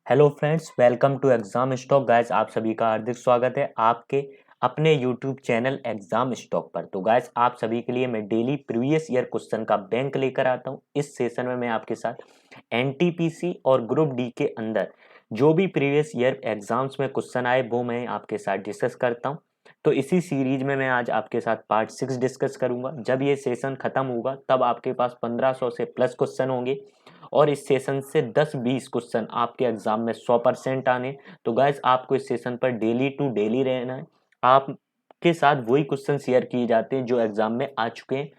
Hello friends, welcome to exam stock guys. आप सभी का हार्दिक स्वागत है आपके अपने यूट्यूब चैनल एग्जाम स्टॉक पर। तो गाइस, आप सभी के लिए मैं डेली प्रीवियस ईयर क्वेश्चन का बैंक लेकर आता हूं। इस सेशन में मैं आपके साथ एनटीपीसी और ग्रुप डी के अंदर जो भी प्रीवियस ईयर एग्जाम्स में क्वेश्चन आए वो मैं आपके साथ डिस्कस करता हूं। तो इसी सीरीज में मैं आज आपके साथ पार्ट 6 डिस्कस करूंगा। जब ये सेशन खत्म होगा तब आपके पास 1500 से प्लस क्वेश्चन होंगे और इस सेशन से 10-20 क्वेश्चन आपके एग्जाम में 100% आने। तो गाइज, आपको इस सेशन पर डेली टू डेली रहना है। आपके साथ वही क्वेश्चन शेयर किए जाते हैं जो एग्जाम में आ चुके हैं।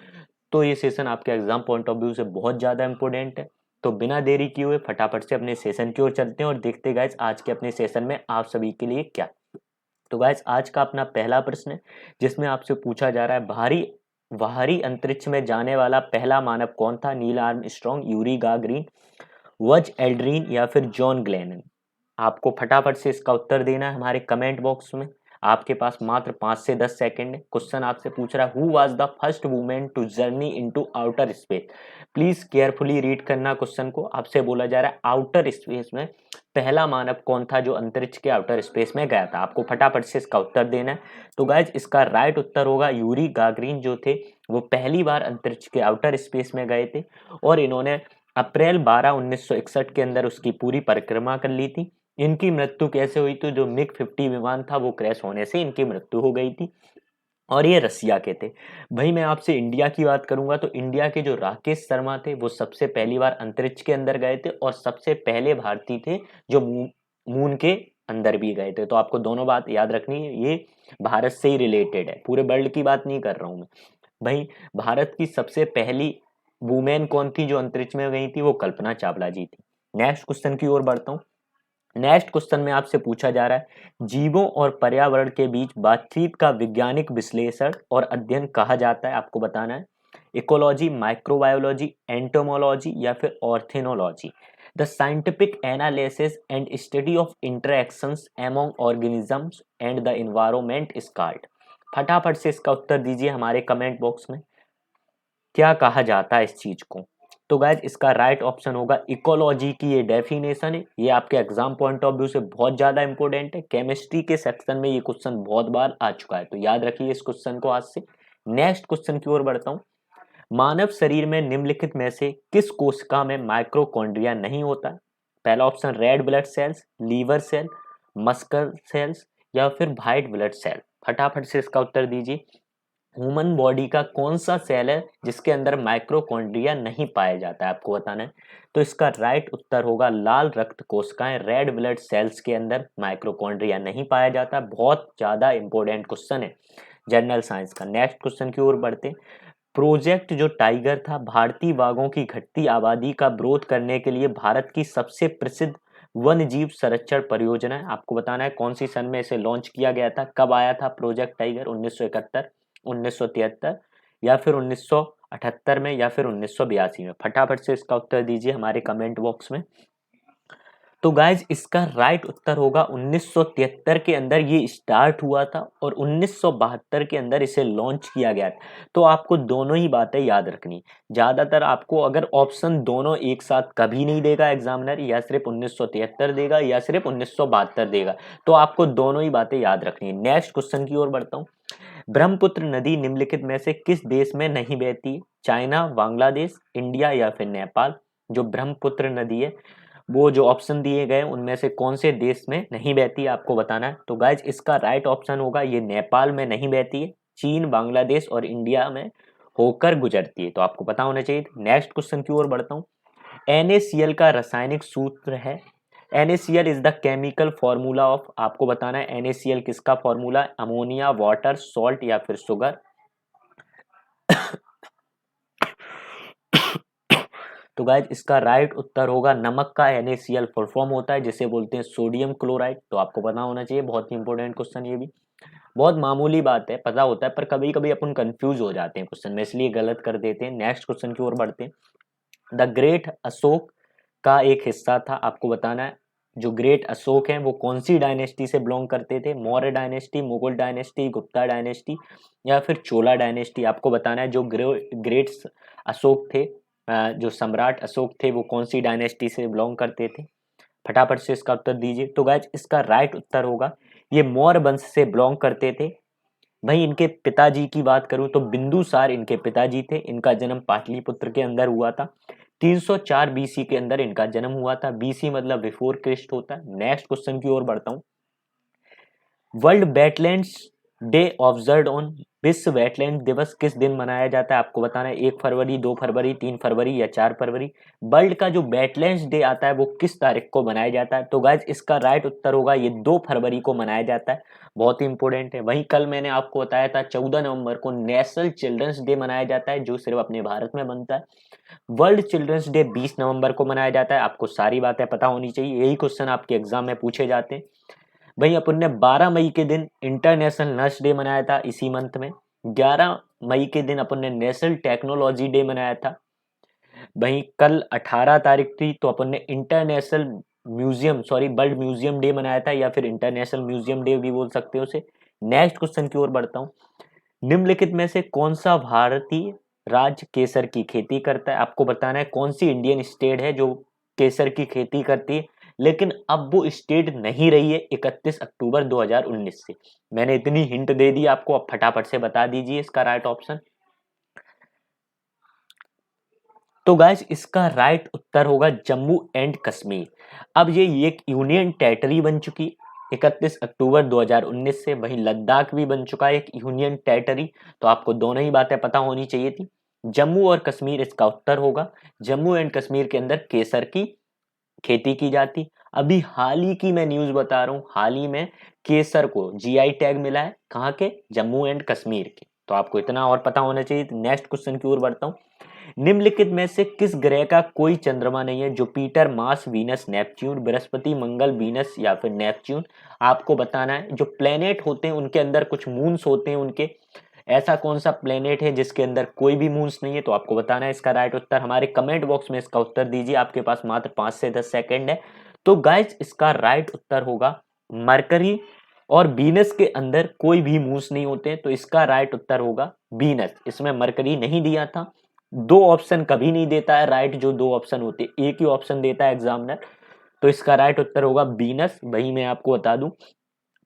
तो ये सेशन आपके एग्जाम पॉइंट ऑफ व्यू से बहुत ज़्यादा इंपॉर्टेंट है। तो बिना देरी किए हुए फटाफट से अपने सेशन की ओर चलते हैं और देखते गाइज आज के अपने सेशन में आप सभी के लिए क्या। तो गाइस, आज का अपना पहला प्रश्न है जिसमें आपसे पूछा जा रहा है भारी बाहरी अंतरिक्ष में जाने वाला पहला मानव कौन था? नील आर्मस्ट्रॉन्ग, यूरी गागरिन, वज एल्ड्रिन या फिर जॉन ग्लेनन। आपको फटाफट से इसका उत्तर देना है हमारे कमेंट बॉक्स में। आपके पास मात्र 5 से 10 सेकंड है। क्वेश्चन आपसे पूछ रहा है who was the first women to journey into outer space. Please carefully read करना क्वेश्चन को। आपसे बोला जा रहा है आउटर स्पेस में पहला मानव कौन था जो अंतरिक्ष के आउटर स्पेस में गया था। आपको फटाफट से इसका उत्तर देना है। तो गाइज, इसका राइट उत्तर होगा यूरी गागरिन जो थे वो पहली बार अंतरिक्ष के आउटर स्पेस में गए थे और इन्होंने अप्रैल 12 1961 के अंदर उसकी पूरी परिक्रमा कर ली थी। इनकी मृत्यु कैसे हुई? तो जो मिग 50 विमान था वो क्रैश होने से इनकी मृत्यु हो गई थी और ये रसिया के थे। भाई, मैं आपसे इंडिया की बात करूंगा तो इंडिया के जो राकेश शर्मा थे वो सबसे पहली बार अंतरिक्ष के अंदर गए थे और सबसे पहले भारतीय थे जो मून के अंदर भी गए थे। तो आपको दोनों बात याद रखनी है, ये भारत से ही रिलेटेड है, पूरे वर्ल्ड की बात नहीं कर रहा हूं मैं। भाई, भारत की सबसे पहली वुमेन कौन थी जो अंतरिक्ष में गई थी? वो कल्पना चावला जी थी। नेक्स्ट क्वेश्चन की ओर बढ़ता हूँ। नेक्स्ट क्वेश्चन में आपसे पूछा जा रहा है जीवों और पर्यावरण के बीच बातचीत का वैज्ञानिक विश्लेषण और अध्ययन कहा जाता है। आपको बताना है इकोलॉजी, माइक्रोबायोलॉजी, एंटोमोलॉजी या फिर ornithology. The scientific analysis and study of interactions among organisms and the environment is called. फटाफट से इसका उत्तर दीजिए हमारे कमेंट बॉक्स में। क्या कहा जाता है इस चीज को? तो गाइज, इसका राइट ऑप्शन होगा इकोलॉजी की ये डेफिनेशन है। ये आपके एग्जाम पॉइंट ऑफ व्यू से बहुत ज्यादा इंपॉर्टेंट है। केमिस्ट्री के सेक्शन में ये क्वेश्चन बहुत बार आ चुका है, तो याद रखिए इस क्वेश्चन को आज से। नेक्स्ट क्वेश्चन की ओर बढ़ता हूँ। मानव शरीर में निम्नलिखित में से किस कोशिका में माइक्रोकॉन्ड्रिया नहीं होता है? पहला option red blood cells, liver cell, muscle cells या फिर व्हाइट ब्लड सेल। फटाफट से इसका उत्तर दीजिए। ह्यूमन बॉडी का कौन सा सेल है जिसके अंदर माइक्रोकॉन्ड्रिया नहीं पाया जाता है? आपको बताना है। तो इसका राइट उत्तर होगा लाल रक्त कोशिकाएं, रेड ब्लड सेल्स के अंदर माइक्रोकॉन्ड्रिया नहीं पाया जाता। बहुत ज्यादा इंपॉर्टेंट क्वेश्चन है जनरल साइंस का। नेक्स्ट क्वेश्चन की ओर बढ़ते। प्रोजेक्ट जो टाइगर था भारतीय बाघों की घटती आबादी का विरोध करने के लिए भारत की सबसे प्रसिद्ध वन्य जीव संरक्षण परियोजना है। आपको बताना है कौन सी सन में इसे लॉन्च किया गया था, कब आया था प्रोजेक्ट टाइगर? 1971, 1973 या फिर 1978 में या फिर 1982 में। फटाफट से इसका उत्तर दीजिए हमारे कमेंट बॉक्स में। तो गाइज, इसका राइट उत्तर होगा 1973 के अंदर ये स्टार्ट हुआ था और 1972 के अंदर इसे लॉन्च किया गया था। तो आपको दोनों ही बातें याद रखनी। ज्यादातर आपको अगर ऑप्शन दोनों एक साथ कभी नहीं देगा एग्जामिनर, या सिर्फ 1973 देगा या सिर्फ 1972 देगा, तो आपको दोनों ही बातें याद रखनी है। नेक्स्ट क्वेश्चन की ओर बढ़ता हूँ। ब्रह्मपुत्र नदी निम्नलिखित में से किस देश में नहीं बहती? चाइना, बांग्लादेश, इंडिया या फिर नेपाल। जो ब्रह्मपुत्र नदी है वो जो ऑप्शन दिए गए उनमें से कौन से देश में नहीं बहती है आपको बताना है। तो गाइज, इसका राइट ऑप्शन होगा ये नेपाल में नहीं बहती है, चीन, बांग्लादेश और इंडिया में होकर गुजरती है। तो आपको पता होना चाहिए। नेक्स्ट क्वेश्चन की ओर बढ़ता हूँ। NaCl का रासायनिक सूत्र है। NaCl is the chemical formula of. आपको बताना है NaCl किसका फॉर्मूला? अमोनिया, वाटर, सॉल्ट या फिर शुगर। तो गाइज, इसका राइट उत्तर होगा नमक का NaCl फुल फॉर्म होता है जिसे बोलते हैं सोडियम क्लोराइड। तो आपको पता होना चाहिए, बहुत ही इंपॉर्टेंट क्वेश्चन। ये भी बहुत मामूली बात है, पता होता है, पर कभी कभी अपन कंफ्यूज हो जाते हैं क्वेश्चन में, इसलिए गलत कर देते हैं। नेक्स्ट क्वेश्चन की ओर बढ़ते हैं। द ग्रेट अशोक का एक हिस्सा था। आपको बताना है जो ग्रेट अशोक हैं वो कौन सी डायनेस्टी से बिलोंग करते थे? Maurya dynasty, Mughal dynasty, Gupta dynasty या फिर चोला डायनेस्टी। आपको बताना है जो ग्रेट अशोक थे, जो सम्राट अशोक थे वो कौन सी डायनेस्टी से बिलोंग करते थे? फटाफट से इसका उत्तर दीजिए। तो गाइज इसका राइट उत्तर होगा, ये मौर्य वंश से बिलोंग करते थे। भाई इनके पिताजी की बात करूं तो बिंदुसार इनके पिताजी थे। इनका जन्म पाटलिपुत्र के अंदर हुआ था। 304 बीसी के अंदर इनका जन्म हुआ था। बीसी मतलब बिफोर क्रिस्ट होता है। नेक्स्ट क्वेश्चन की ओर बढ़ता हूं। World wetlands day observe on, विश्व वेटलैंड दिवस किस दिन मनाया जाता है? आपको बताना है 1 फरवरी, 2 फरवरी, 3 फरवरी या 4 फरवरी। वर्ल्ड का जो वेटलैंड्स डे आता है वो किस तारीख को मनाया जाता है? तो गाइज इसका राइट उत्तर होगा ये 2 फरवरी को मनाया जाता है। बहुत ही इंपॉर्टेंट है। वहीं कल मैंने आपको बताया था 14 नवंबर को नेशनल चिल्ड्रंस डे मनाया जाता है, जो सिर्फ अपने भारत में बनता है। वर्ल्ड चिल्ड्रंस डे 20 नवंबर को मनाया जाता है। आपको सारी बातें पता होनी चाहिए, यही क्वेश्चन आपके एग्जाम में पूछे जाते हैं। भाई अपन ने 12 मई के दिन इंटरनेशनल नर्स डे मनाया था इसी मंथ में। 11 मई के दिन अपन ने नेशनल टेक्नोलॉजी डे मनाया था। वहीं कल 18 तारीख थी तो अपन ने इंटरनेशनल वर्ल्ड म्यूजियम डे मनाया था, या फिर इंटरनेशनल म्यूजियम डे भी बोल सकते हो उसे। नेक्स्ट क्वेश्चन की ओर बढ़ता हूँ। निम्नलिखित में से कौन सा भारतीय राज्य केसर की खेती करता है? आपको बताना है कौन सी इंडियन स्टेट है जो केसर की खेती करती है, लेकिन अब वो स्टेट नहीं रही है 31 अक्टूबर 2019 से। मैंने इतनी हिंट दे दी आपको, अब फटाफट से बता दीजिए इसका राइट ऑप्शन। तो गाइस इसका राइट उत्तर होगा जम्मू एंड कश्मीर। अब ये एक यूनियन टेरिटरी बन चुकी 31 अक्टूबर 2019 से। वहीं लद्दाख भी बन चुका है एक यूनियन टेरिटरी। तो आपको दोनों ही बातें पता होनी चाहिए थी। जम्मू और कश्मीर इसका उत्तर होगा। जम्मू एंड कश्मीर के अंदर केसर की खेती की जाती। अभी हाल ही की मैं न्यूज बता रहा हूँ, हाल ही में केसर को जीआई टैग मिला है, कहाँ के? जम्मू एंड कश्मीर के। तो आपको इतना और पता होना चाहिए। नेक्स्ट क्वेश्चन की ओर बढ़ता हूँ। निम्नलिखित में से किस ग्रह का कोई चंद्रमा नहीं है? जुपिटर, मार्स, वीनस, नेपच्यून, बृहस्पति, मंगल, वीनस या फिर नेपच्यून। आपको बताना है जो प्लेनेट होते हैं उनके अंदर कुछ मून्स होते हैं उनके। ऐसा कौन सा प्लेनेट है जिसके अंदर कोई भी मून्स नहीं है? तो आपको बताना है इसका राइट उत्तर। हमारे कमेंट बॉक्स में इसका उत्तर दीजिए, आपके पास मात्र 5 से 10 सेकंड है। तो गाइस इसका राइट उत्तर होगा मरकरी। और वीनस के अंदर कोई भी मून्स नहीं होते हैं, तो इसका राइट उत्तर होगा वीनस। इसमें मरकरी नहीं दिया था। 2 ऑप्शन कभी नहीं देता है राइट, जो 2 ऑप्शन होते हैं एक ही ऑप्शन देता है एग्जामिनर। तो इसका राइट उत्तर होगा वीनस। वही मैं आपको बता दूं,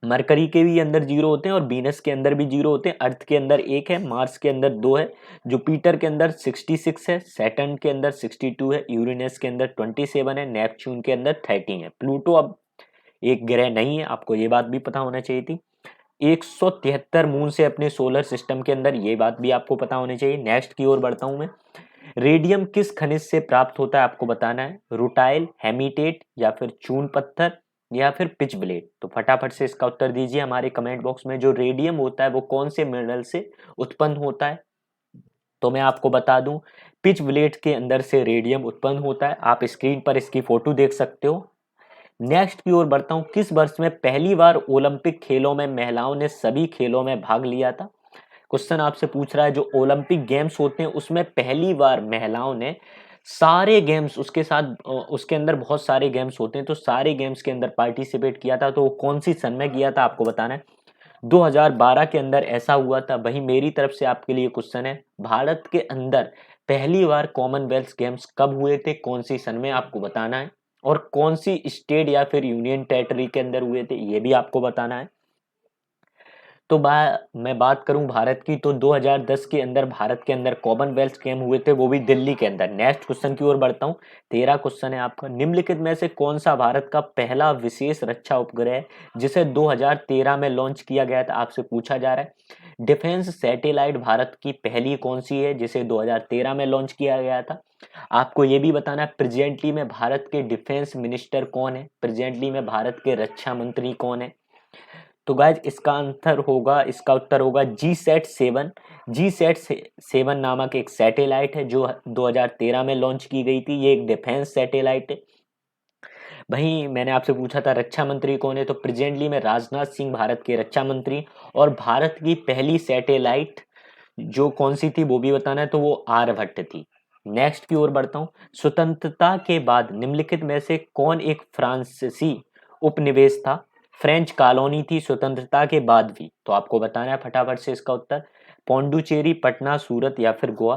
मरकरी के भी अंदर 0 होते हैं और वीनस के अंदर भी 0 होते हैं। अर्थ के अंदर 1 है, मार्स के अंदर 2 है, जुपिटर के अंदर 66 है, सैटर्न के अंदर 62 है, यूरेनस के अंदर 27 है, नेपच्यून के अंदर 13 है। प्लूटो अब एक ग्रह नहीं है, आपको ये बात भी पता होना चाहिए थी। 173 मून से अपने सोलर सिस्टम के अंदर, ये बात भी आपको पता होनी चाहिए। नेक्स्ट की ओर बढ़ता हूं मैं। रेडियम किस खनिज से प्राप्त होता है? आपको बताना है रूटाइल, हेमीटेट या फिर चून पत्थर या फिर पिच ब्लेड। तो फटाफट से इसका उत्तर दीजिए हमारे कमेंट बॉक्स में। जो रेडियम होता है वो कौन से मिनरल से उत्पन्न होता है? तो मैं आपको बता दूं, पिच ब्लेड के अंदर से रेडियम उत्पन्न होता है। आप स्क्रीन पर इसकी फोटो देख सकते हो। नेक्स्ट की ओर बढ़ता हूं। किस वर्ष में पहली बार ओलंपिक खेलों में महिलाओं ने सभी खेलों में भाग लिया था? क्वेश्चन आपसे पूछ रहा है जो ओलंपिक गेम्स होते हैं उसमें पहली बार महिलाओं ने सारे गेम्स, उसके साथ उसके अंदर बहुत सारे गेम्स होते हैं, तो सारे गेम्स के अंदर पार्टिसिपेट किया था। तो वो कौन सी सन में किया था आपको बताना है। 2012 के अंदर ऐसा हुआ था। वही मेरी तरफ से आपके लिए क्वेश्चन है, भारत के अंदर पहली बार कॉमनवेल्थ गेम्स कब हुए थे, कौन सी सन में, आपको बताना है। और कौन सी स्टेट या फिर यूनियन टेरिटरी के अंदर हुए थे, ये भी आपको बताना है। तो मैं बात करूं भारत की, तो 2010 के अंदर भारत के अंदर कॉमनवेल्थ गेम हुए थे, वो भी दिल्ली के अंदर। नेक्स्ट क्वेश्चन की ओर बढ़ता हूं। 13 क्वेश्चन है आपका। निम्नलिखित में से कौन सा भारत का पहला विशेष रक्षा उपग्रह है जिसे 2013 में लॉन्च किया गया था, आपसे पूछा जा रहा है। डिफेंस सैटेलाइट भारत की पहली कौन सी है जिसे 2013 में लॉन्च किया गया था? आपको ये भी बताना है प्रेजेंटली में भारत के डिफेंस मिनिस्टर कौन है, प्रेजेंटली में भारत के रक्षा मंत्री कौन है? तो गाइज इसका आंसर होगा, इसका उत्तर होगा G-SAT-7। G-SAT-7 नामक एक सैटेलाइट है जो 2013 में लॉन्च की गई थी। ये एक डिफेंस सैटेलाइट है। वहीं मैंने आपसे पूछा था रक्षा मंत्री कौन है, तो प्रेजेंटली में राजनाथ सिंह भारत के रक्षा मंत्री। और भारत की पहली सैटेलाइट जो कौन सी थी वो भी बताना है, तो वो आर्यभट्ट थी। नेक्स्ट की ओर बढ़ता हूँ। स्वतंत्रता के बाद निम्नलिखित में से कौन एक फ्रांसीसी उपनिवेश था? फ्रेंच कॉलोनी थी स्वतंत्रता के बाद भी। तो आपको बताना है फटाफट से इसका उत्तर। पौंडुचेरी, पटना, सूरत या फिर गोवा।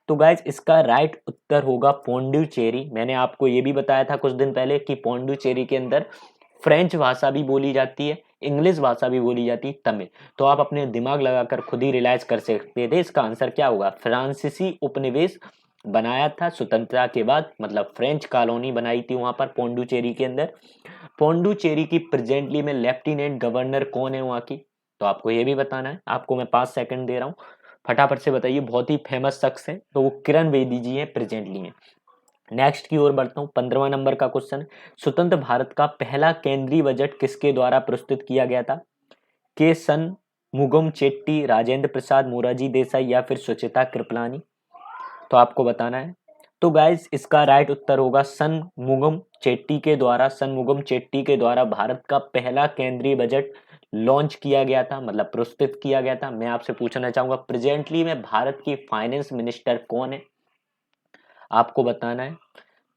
तो गाइज इसका राइट उत्तर होगा पोंडिचेरी। मैंने आपको ये भी बताया था कुछ दिन पहले कि पोंडिचेरी के अंदर फ्रेंच भाषा भी बोली जाती है, इंग्लिश भाषा भी बोली जाती है, तमिल। तो आप अपने दिमाग लगाकर खुद ही रियलाइज कर सकते थे इसका आंसर क्या होगा। फ्रांसीसी उपनिवेश बनाया था स्वतंत्रता के बाद, मतलब फ्रेंच कॉलोनी बनाई थी वहां पर पोंडिचेरी के अंदर। पोंडिचेरी की प्रेजेंटली में लेफ्टिनेंट गवर्नर कौन है वहां की, तो आपको ये भी बताना है। आपको मैं 5 सेकंड दे रहा हूँ, फटाफट से बताइए। बहुत ही फेमस शख्स है, तो वो किरण बेदी जी हैं प्रेजेंटली में। नेक्स्ट की ओर बढ़ता हूँ, 15वां नंबर का क्वेश्चन। स्वतंत्र भारत का पहला केंद्रीय बजट किसके द्वारा प्रस्तुत किया गया था। के सन मुगम चेट्टी, राजेंद्र प्रसाद, मोरारजी देसाई या फिर सुचिता कृपलानी, तो आपको बताना है। तो गाइस इसका राइट उत्तर होगा सन मुगम चेट्टी के द्वारा। सन मुगम चेट्टी के द्वारा भारत का पहला केंद्रीय बजट लॉन्च किया गया था, मतलब प्रस्तुत किया गया था। मैं आपसे पूछना चाहूंगा प्रेजेंटली में भारत की फाइनेंस मिनिस्टर कौन है, आपको बताना है।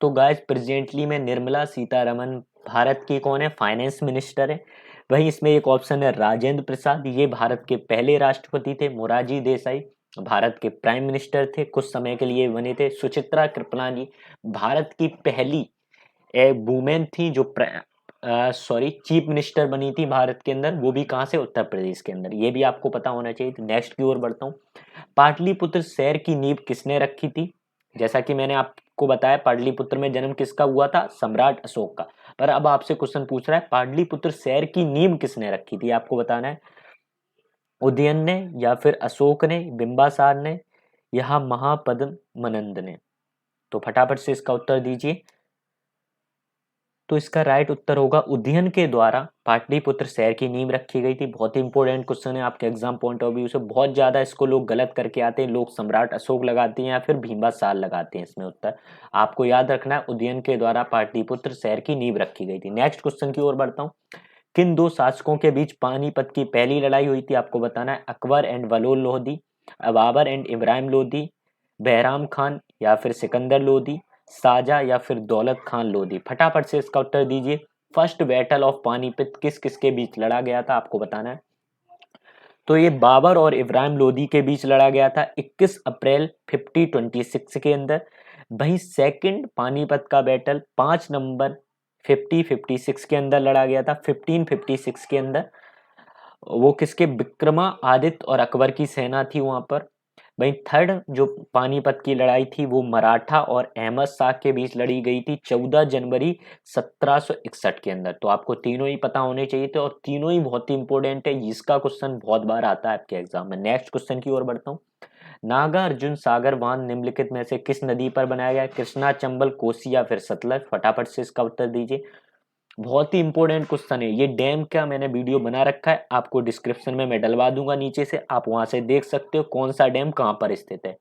तो गाइस प्रेजेंटली में निर्मला सीतारमन भारत की कौन है, फाइनेंस मिनिस्टर है। वहीं इसमें एक ऑप्शन है राजेंद्र प्रसाद, ये भारत के पहले राष्ट्रपति थे। मोरारजी देसाई भारत के प्राइम मिनिस्टर थे, कुछ समय के लिए बने थे। सुचित्रा कृपलानी भारत की पहली वुमेन थी जो चीफ मिनिस्टर बनी थी भारत के अंदर, वो भी कहाँ से, उत्तर प्रदेश के अंदर। ये भी आपको पता होना चाहिए। नेक्स्ट की ओर बढ़ता हूँ। पाटलिपुत्र शहर की नींव किसने रखी थी। जैसा कि मैंने आपको बताया पाटलिपुत्र में जन्म किसका हुआ था, सम्राट अशोक का। पर अब आपसे क्वेश्चन पूछ रहा है पाटलिपुत्र शहर की नींव किसने रखी थी, आपको बताना है। उदयन ने, या फिर अशोक ने, बिंबासार ने, या महापद्मनंद ने, तो फटाफट से इसका उत्तर दीजिए। तो इसका राइट उत्तर होगा उदयन के द्वारा पाटलिपुत्र शहर की नींव रखी गई थी। बहुत ही इंपॉर्टेंट क्वेश्चन है आपके एग्जाम पॉइंट ऑफ व्यू से। बहुत ज्यादा इसको लोग गलत करके आते हैं, लोग सम्राट अशोक लगाते हैं या फिर बिंबासार लगाते हैं इसमें उत्तर। आपको याद रखना है उदयन के द्वारा पाटलिपुत्र शहर की नींव रखी गई थी। नेक्स्ट क्वेश्चन की ओर बढ़ता हूँ। किन दो शासकों के बीच पानीपत की पहली लड़ाई हुई थी, आपको बताना है। अकबर एंड बलोल लोधी, बाबर एंड इब्राहिम लोधी, बहराम खान या फिर सिकंदर लोधी, शाहजहां या फिर दौलत खान लोधी, फटाफट से इसका उत्तर दीजिए। फर्स्ट बैटल ऑफ पानीपत किस किस के बीच लड़ा गया था, आपको बताना है। तो ये बाबर और इब्राहिम लोधी के बीच लड़ा गया था 21 अप्रैल 5026 के अंदर। वहीं सेकंड पानीपत का बैटल 5 नवंबर 5056 के अंदर लड़ा गया था, 1556 के अंदर। वो किसके, विक्रमादित्य और अकबर की सेना थी वहां पर। वहीं थर्ड जो पानीपत की लड़ाई थी वो मराठा और अहमद शाह के बीच लड़ी गई थी 14 जनवरी 1761 के अंदर। तो आपको तीनों ही पता होने चाहिए थे और तीनों ही बहुत ही इंपॉर्टेंट है। इसका क्वेश्चन बहुत बार आता है आपके एग्जाम में। नेक्स्ट क्वेश्चन की ओर बढ़ता हूँ। नागार्जुन सागर बांध निम्नलिखित में से किस नदी पर बनाया गया है, कृष्णा, चंबल, कोसी या फिर सतलज, फटाफट से इसका उत्तर दीजिए। बहुत ही इंपॉर्टेंट क्वेश्चन है ये। डैम का मैंने वीडियो बना रखा है, आपको डिस्क्रिप्शन में मैं डलवा दूंगा नीचे से, आप वहां से देख सकते हो कौन सा डैम कहां पर स्थित है।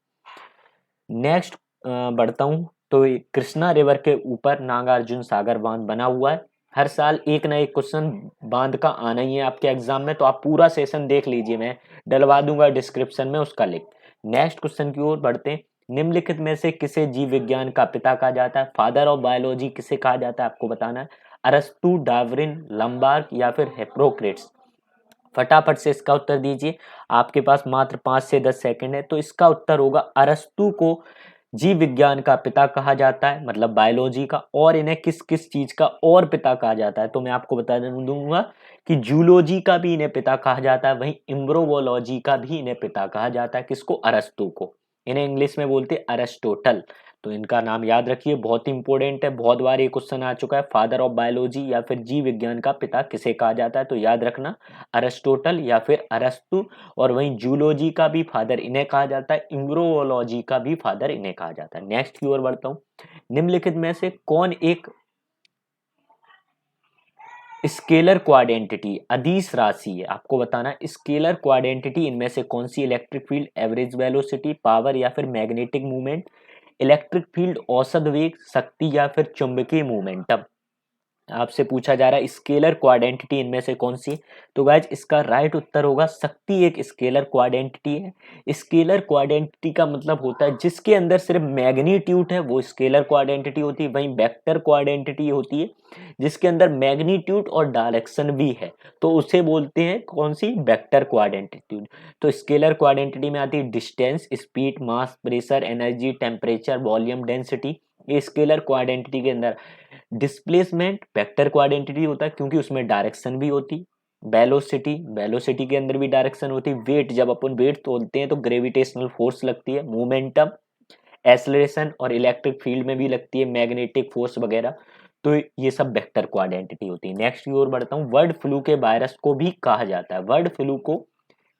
नेक्स्ट बढ़ता हूं। तो कृष्णा रिवर के ऊपर नागार्जुन सागर बांध बना हुआ है। हर साल एक ना एक क्वेश्चन बांध का आना ही है आपके एग्जाम में, तो आप पूरा सेशन देख लीजिए, मैं डलवा दूंगा डिस्क्रिप्शन में उसका लिंक। नेक्स्ट क्वेश्चन की ओर बढ़ते हैं। निम्नलिखित में से किसे जीव विज्ञान का पिता कहा जाता है, फादर ऑफ बायोलॉजी किसे कहा जाता है, आपको बताना है। अरस्तु, डार्विन, लंबार्क या फिर हिप्पोक्रेट्स, फटाफट से इसका उत्तर दीजिए। आपके पास मात्र 5 से 10 सेकंड है। तो इसका उत्तर होगा अरस्तु को जीव विज्ञान का पिता कहा जाता है, मतलब बायोलॉजी का। और इन्हें किस किस चीज का और पिता कहा जाता है, तो मैं आपको बता दूंगा कि जूलॉजी का भी इन्हें पिता कहा जाता है, वहीं इम्ब्रोवोलॉजी का भी इन्हें पिता कहा जाता है। किसको, अरस्तु को। इन्हें इंग्लिश में बोलते हैं अरिस्टोटल। तो इनका नाम याद रखिए, बहुत इंपॉर्टेंट है, बहुत बार ये क्वेश्चन आ चुका है। फादर ऑफ बायोलॉजी या फिर जीव विज्ञान का पिता किसे कहा जाता है, तो याद रखना अरिस्टोटल या फिर अरस्तु। और वहीं जूलॉजी का भी फादर इन्हें कहा जाता है, इम्ब्रोलॉजी का भी फादर इन्हें कहा जाता है। नेक्स्ट की ओर बढ़ता हूँ। निम्नलिखित में से कौन एक स्केलर क्वाड्रेंटिटी अदिश राशि है, आपको बताना है। स्केलर क्वाड्रेंटिटी इनमें से कौन सी, electric field, average velocity, power या फिर मैग्नेटिक मूवमेंट, इलेक्ट्रिक फील्ड, औसत वेग, शक्ति या फिर चुंबकीय मोमेंटम। आपसे पूछा जा रहा है स्केलर क्वाड्रेंटिटी इनमें से कौन सी है? तो गाइज इसका राइट उत्तर होगा शक्ति एक स्केलर क्वाड्रेंटिटी है। स्केलर क्वाड्रेंटिटी का मतलब होता है जिसके अंदर सिर्फ मैग्नीट्यूड है वो स्केलर क्वाड्रेंटिटी होती है। वहीं वेक्टर क्वाड्रेंटिटी होती है जिसके अंदर मैग्नीट्यूड और डायरेक्शन भी है, तो उसे बोलते हैं कौन सी? वेक्टर क्वाड्रेंटिटी। तो स्केलर क्वाड्रेंटिटी में आती है distance, speed, mass, pressure, energy, temperature, volume, density. ये स्केलर क्वाड्रेंटिटी के अंदर डिस्प्लेसमेंट वेक्टर क्वाड्रेंटिटी होता है क्योंकि उसमें डायरेक्शन भी होती। वेलोसिटी के अंदर भी डायरेक्शन होती। वेट, जब अपन वेट तोलते हैं तो ग्रेविटेशनल फोर्स लगती है। मोमेंटम, एक्सेलरेशन और इलेक्ट्रिक फील्ड में भी लगती है, मैग्नेटिक फोर्स वगैरह। तो ये सब वेक्टर क्वाड्रेंटिटी होती है। नेक्स्ट की ओर बढ़ता हूँ। बर्ड फ्लू के वायरस को भी कहा जाता है। बर्ड फ्लू को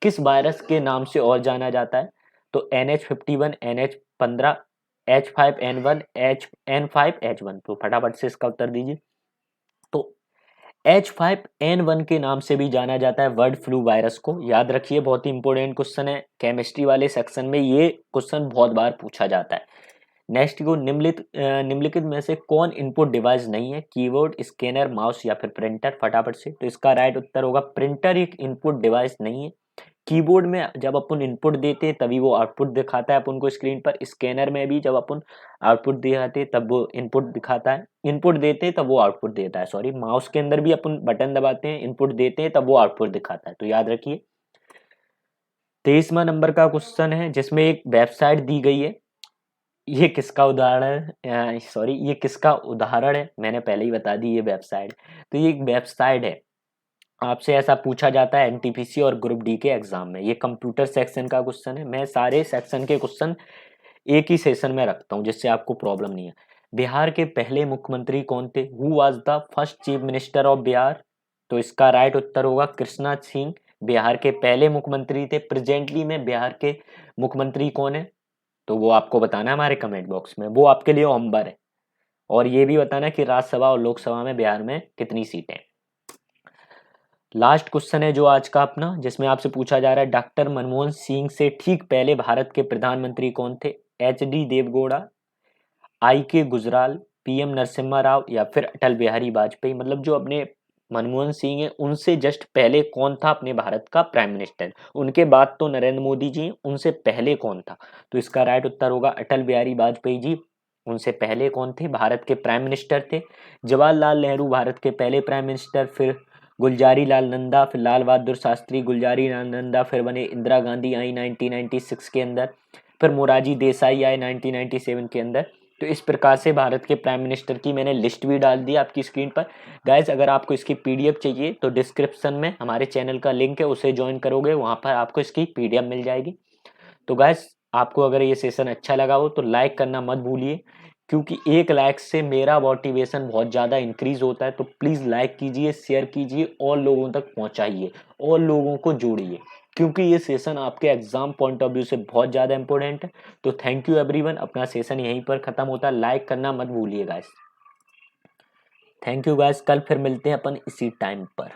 किस वायरस के नाम से और जाना जाता है? तो NH51, NH15, H5N1, N5H1। तो फटाफट से इसका उत्तर दीजिए। तो H5N1 के नाम से भी जाना जाता है बर्ड फ्लू वायरस को। याद रखिए, बहुत ही इंपॉर्टेंट क्वेश्चन है। केमिस्ट्री वाले सेक्शन में ये क्वेश्चन बहुत बार पूछा जाता है। नेक्स्ट को निम्नलिखित में से कौन इनपुट डिवाइस नहीं है? कीबोर्ड, स्कैनर, माउस या फिर प्रिंटर? फटाफट से। तो इसका राइट उत्तर होगा प्रिंटर एक इनपुट डिवाइस नहीं है। कीबोर्ड में जब अपन इनपुट देते हैं तभी वो आउटपुट दिखाता है अपन को स्क्रीन पर। स्कैनर में भी जब अपन आउटपुट दिखाते हैं तब वो इनपुट दिखाता है, इनपुट देते हैं तब वो आउटपुट देता है, सॉरी। माउस के अंदर भी अपन बटन दबाते हैं, इनपुट देते हैं तब वो आउटपुट दिखाता है। तो याद रखिए। 23वां नंबर का क्वेश्चन है जिसमें एक वेबसाइट दी गई है। ये किसका उदाहरण है? सॉरी, ये किसका उदाहरण है? मैंने पहले ही बता दी ये वेबसाइट। तो ये एक वेबसाइट है। आपसे ऐसा पूछा जाता है एनटीपीसी और ग्रुप डी के एग्जाम में। ये कंप्यूटर सेक्शन का क्वेश्चन है। मैं सारे सेक्शन के क्वेश्चन एक ही सेशन में रखता हूँ जिससे आपको प्रॉब्लम नहीं है। बिहार के पहले मुख्यमंत्री कौन थे? Who was the first chief minister of Bihar? तो इसका राइट उत्तर होगा कृष्णा सिंह। बिहार के पहले मुख्यमंत्री थे। प्रेजेंटली में बिहार के मुख्यमंत्री कौन है? तो वो आपको बताना है हमारे कमेंट बॉक्स में, वो आपके लिए होमवर्क है। और ये भी बताना कि राज्यसभा और लोकसभा में बिहार में कितनी सीटें हैं। लास्ट क्वेश्चन है जो आज का अपना, जिसमें आपसे पूछा जा रहा है डॉक्टर मनमोहन सिंह से ठीक पहले भारत के प्रधानमंत्री कौन थे? HD Deve Gowda, IK Gujral, PM Narasimha Rao या फिर अटल बिहारी वाजपेयी? मतलब जो अपने मनमोहन सिंह है उनसे जस्ट पहले कौन था अपने भारत का प्राइम मिनिस्टर? उनके बाद तो नरेंद्र मोदी जी, उनसे पहले कौन था? तो इसका राइट उत्तर होगा अटल बिहारी वाजपेयी जी। उनसे पहले कौन थे? भारत के प्राइम मिनिस्टर थे जवाहरलाल नेहरू, भारत के पहले प्राइम मिनिस्टर। फिर गुलजारी लाल नंदा, फिर लाल बहादुर शास्त्री, गुलजारी लाल नंदा, फिर बने इंदिरा गांधी आई 1996 के अंदर, फिर मोरारजी देसाई आए 1997 के अंदर। तो इस प्रकार से भारत के प्राइम मिनिस्टर की मैंने लिस्ट भी डाल दी आपकी स्क्रीन पर। गाइज अगर आपको इसकी PDF चाहिए तो डिस्क्रिप्शन में हमारे चैनल का लिंक है, उसे ज्वाइन करोगे, वहां पर आपको इसकी PDF मिल जाएगी। तो गाइज आपको अगर ये सेशन अच्छा लगा हो तो लाइक करना मत भूलिए, क्योंकि एक लाइक से मेरा मोटिवेशन बहुत ज़्यादा इंक्रीज होता है। तो प्लीज़ लाइक कीजिए, शेयर कीजिए और लोगों तक पहुंचाइए और लोगों को जोड़िए, क्योंकि ये सेशन आपके एग्जाम पॉइंट ऑफ व्यू से बहुत ज़्यादा इंपॉर्टेंट है। तो थैंक यू एवरीवन। अपना सेशन यहीं पर ख़त्म होता है। लाइक करना मत भूलिए गाइस। Thank you guys. कल फिर मिलते हैं अपन इसी टाइम पर।